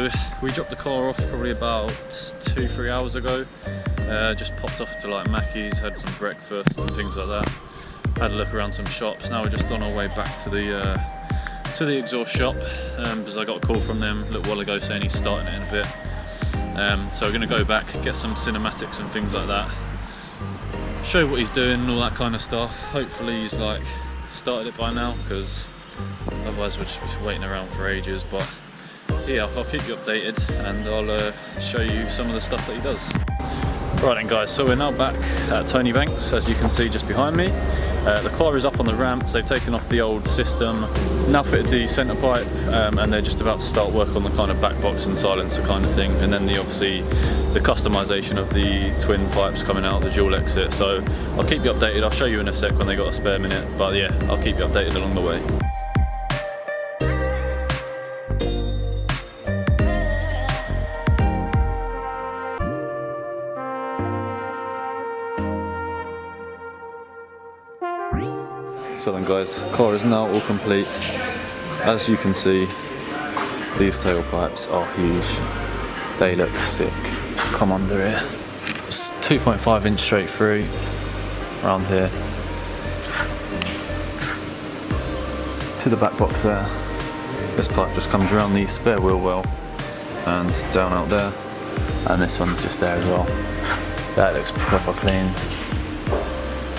So we dropped the car off probably about 2-3 hours ago. Just popped off to like Mackey's, had some breakfast and things like that. Had a look around some shops. Now we're just on our way back to the exhaust shop because I got a call from them a little while ago saying he's starting it in a bit. So we're going to go back, get some cinematics and things like that, show what he's doing and all that kind of stuff. Hopefully he's like started it by now, because otherwise we'll just be waiting around for ages. But yeah, I'll keep you updated and I'll show you some of the stuff that he does. Right then guys, so we're now back at Tony Banks, as you can see just behind me. The car is up on the ramps. They've taken off the old system, now fitted the centre pipe, and they're just about to start work on the kind of back box and silencer kind of thing, and then obviously the customisation of the twin pipes coming out, the dual exit. So I'll keep you updated. I'll show you in a sec when they got a spare minute, but yeah, I'll keep you updated along the way. So then guys, the car is now all complete. As you can see, these tailpipes are huge. They look sick. Just come under here. It's 2.5 inch straight through, around here. To the back box there. This pipe just comes around the spare wheel well and down out there. And this one's just there as well. That looks proper clean.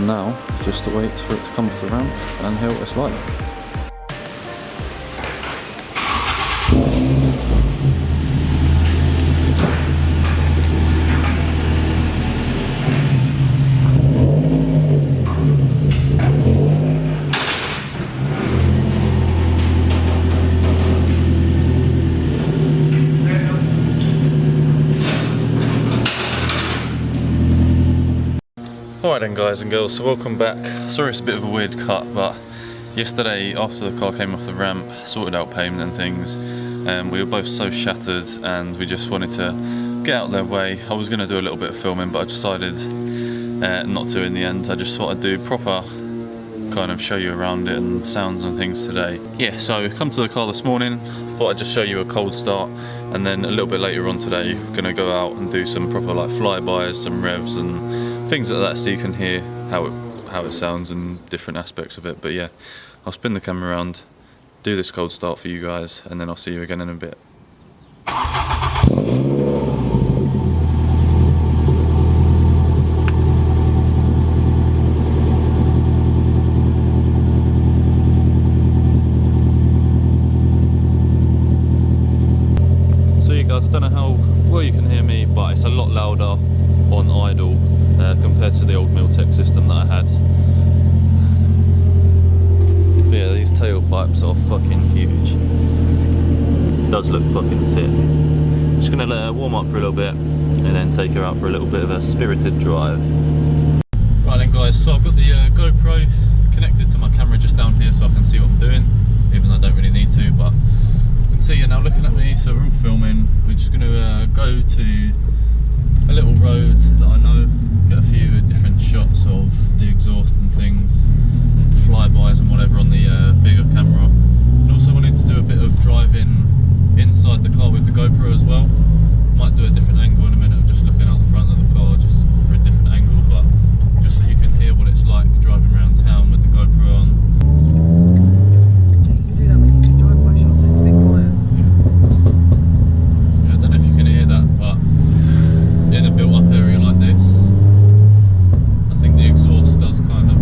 Now, just to wait for it to come off the ramp and hear what it's like. Alright then guys and girls, so welcome back. Sorry it's a bit of a weird cut, but yesterday after the car came off the ramp, sorted out payment and things, we were both so shattered and we just wanted to get out their way. I was going to do a little bit of filming, but I decided not to in the end. I just thought I'd do proper, kind of show you around it and sounds and things today. Yeah, so come to the car this morning, thought I'd just show you a cold start, and then a little bit later on today we're going to go out and do some proper like flybys, some revs and things like that, so you can hear how it sounds and different aspects of it. But yeah, I'll spin the camera around, do this cold start for you guys, and then I'll see you again in a bit. So yeah guys, I don't know how well you can hear me, but it's a lot louder on idle compared to the old Miltech system that I had. But yeah, these tailpipes are fucking huge. It does look fucking sick. Just gonna let her warm up for a little bit and then take her out for a little bit of a spirited drive. Right then guys, so I've got the GoPro connected to my camera just down here so I can see what I'm doing, even though I don't really need to, but you can see you're now looking at me, so we're all filming. We're just gonna go to a little road that I know, get a few different shots of the exhaust and things, flybys and whatever on the bigger camera. And also wanted to do a bit of driving inside the car with the GoPro as well. Might do a different angle in a minute of just looking out the front of the car just for a different angle, but just so you can hear what it's like driving around town with the GoPro on. You can do that when you do drive-by shots, it's a bit quiet. Yeah, I don't know if you can hear that, but in a built-up area like this, I think the exhaust does kind of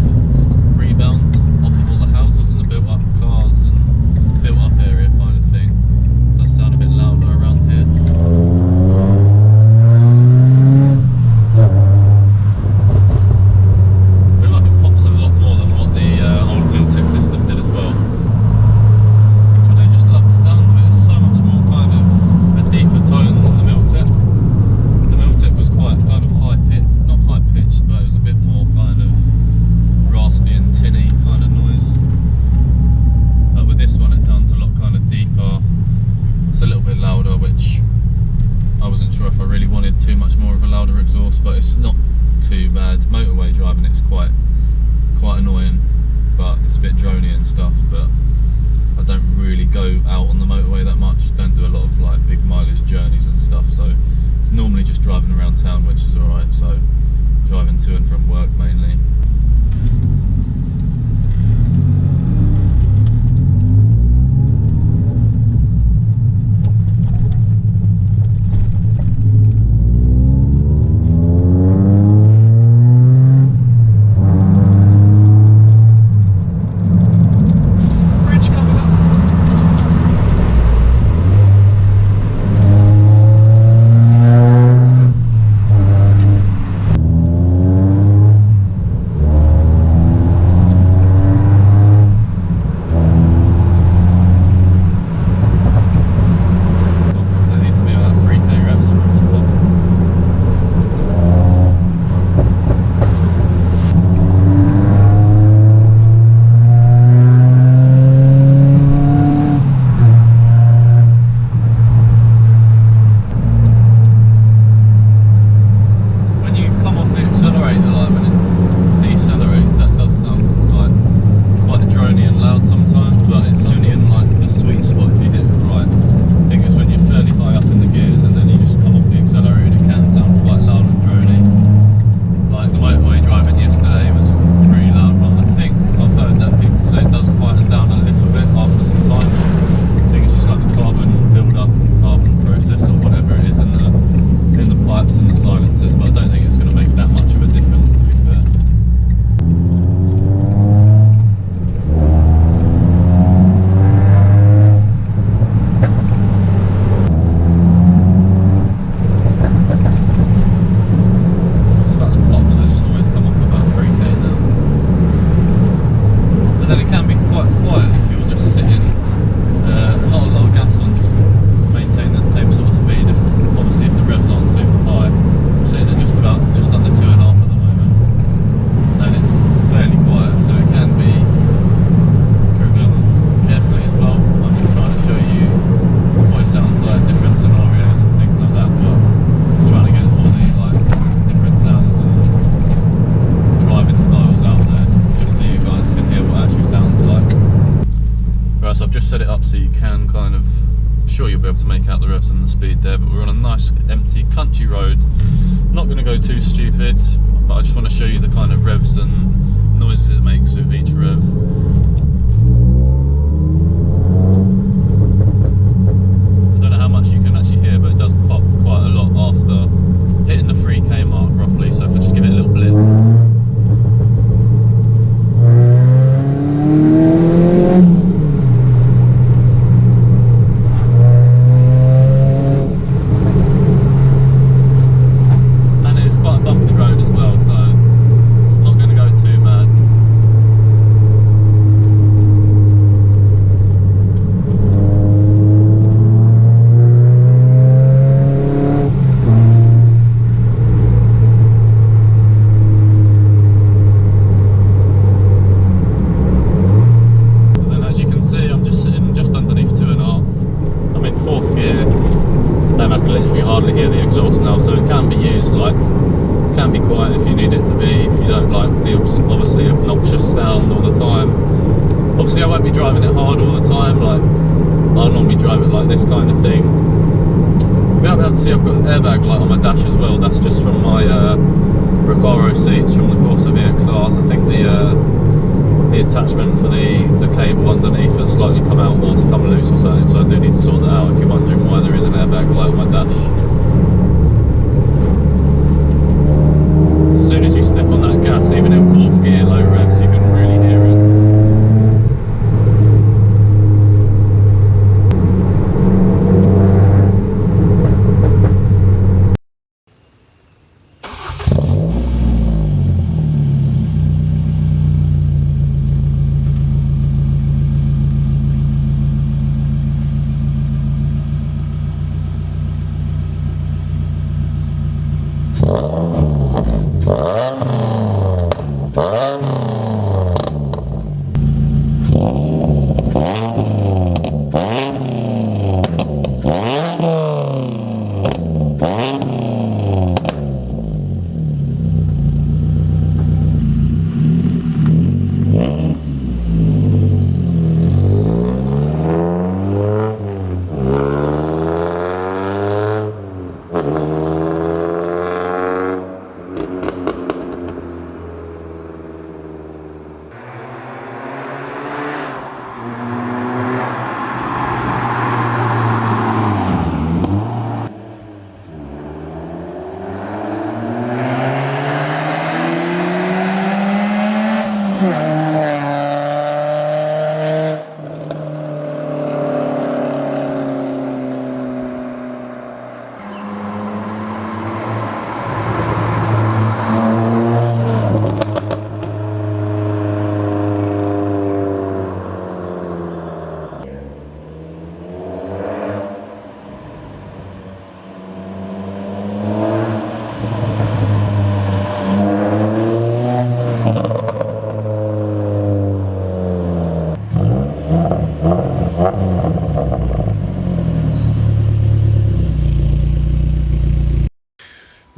rebound off of all the houses and the built-up cars and built-up area kind of thing. It does sound a bit louder around here. I feel like it pops a lot more than what the old Miltech system did as well. But I just love the sound of it. It's so much more kind of a deeper tone than the Miltech. It was quite kind of not high pitched, but it was a bit more kind of raspy and tinny kind of noise. But with this one it sounds a lot kind of deeper. It's a little bit louder, which I wasn't sure if I really wanted too much more of a louder exhaust, but it's not too bad. Motorway driving it's quite annoying, but it's a bit drony and stuff, but I don't really go out on the motorway that much, don't do a lot of like big mileage journeys and stuff, so it's normally just driving around town, which is alright, so driving to and from work mainly. Set it up so you can kind of, sure you'll be able to make out the revs and the speed there, but we're on a nice empty country road. Not going to go too stupid, but I just want to show you the kind of revs and noises it makes with each rev. I don't know how much you can actually hear, but it does pop quite a lot after hitting the 3k mark roughly, so if I just give it a little blip. If you need it to be, if you don't like the obviously obnoxious sound all the time. Obviously I won't be driving it hard all the time, like I'll normally drive it like this kind of thing. You might be able to see I've got an airbag light on my dash as well. That's just from my Recaro seats from the Corsa VXRs. I think the attachment for the cable underneath has slightly come out or it's come loose or something, so I do need to sort that out if you're wondering why there is an airbag light on my dash. As soon as you step on that gas, even in 4th gear, low revs, you can really hear it.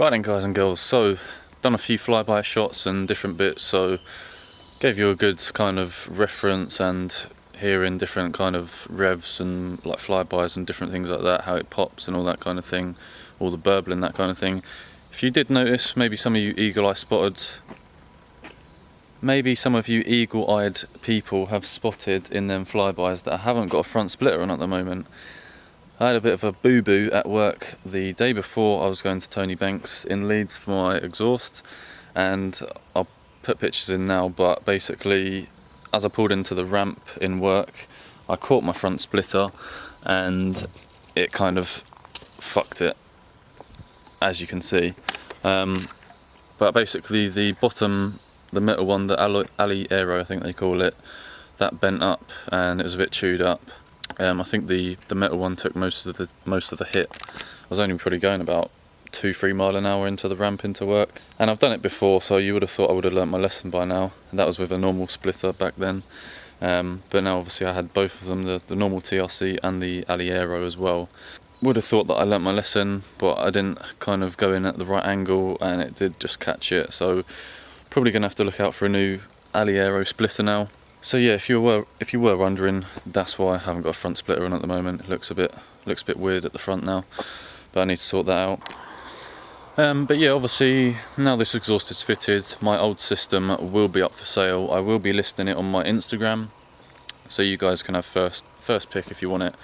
Right then guys and girls, so done a few flyby shots and different bits, so gave you a good kind of reference and hearing different kind of revs and like flybys and different things like that, how it pops and all that kind of thing, all the burbling, that kind of thing. If you did notice, maybe some of you eagle-eye spotted, maybe some of you eagle-eyed people have spotted in them flybys that I haven't got a front splitter on at the moment. I had a bit of a boo-boo at work the day before I was going to Tony Banks in Leeds for my exhaust, and I'll put pictures in now, but basically as I pulled into the ramp in work I caught my front splitter and it kind of fucked it, as you can see. But basically the bottom, the metal one, the alley aero I think they call it, that bent up and it was a bit chewed up. I think the metal one took most of the hit. I was only probably going about 2-3 miles an hour into the ramp into work, and I've done it before, so you would have thought I would have learnt my lesson by now, and that was with a normal splitter back then. But now obviously I had both of them, the normal TRC and the alley aero as well. Would have thought that I learnt my lesson, but I didn't kind of go in at the right angle and it did just catch it, so probably gonna have to look out for a new alley aero splitter now. So yeah, if you were wondering, that's why I haven't got a front splitter on at the moment. It looks a bit weird at the front now, but I need to sort that out. But yeah, obviously now this exhaust is fitted, my old system will be up for sale. I will be listing it on my Instagram, so you guys can have first pick if you want it.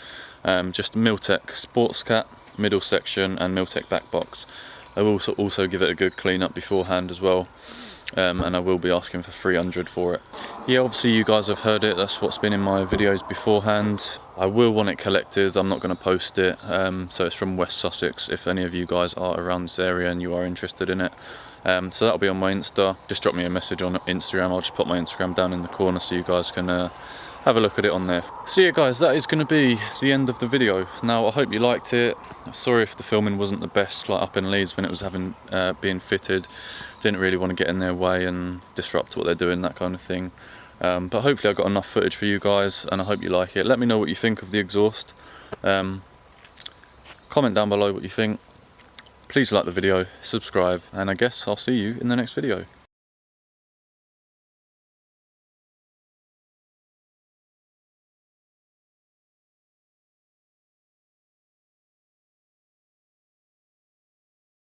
Just Miltech Sports Cat middle section and Miltech back box. I will also give it a good clean up beforehand as well. And I will be asking for 300 for it. Yeah, obviously you guys have heard it, that's what's been in my videos beforehand. I will want it collected, I'm not going to post it, so it's from West Sussex if any of you guys are around this area and you are interested in it. So that'll be on my Insta, just drop me a message on Instagram, I'll just put my Instagram down in the corner so you guys can have a look at it on there. So yeah guys, that is going to be the end of the video. Now I hope you liked it. Sorry if the filming wasn't the best, like up in Leeds when it was being fitted. Didn't really want to get in their way and disrupt what they're doing, that kind of thing. But hopefully I got enough footage for you guys and I hope you like it. Let me know what you think of the exhaust. Comment down below what you think. Please like the video, subscribe, and I guess I'll see you in the next video.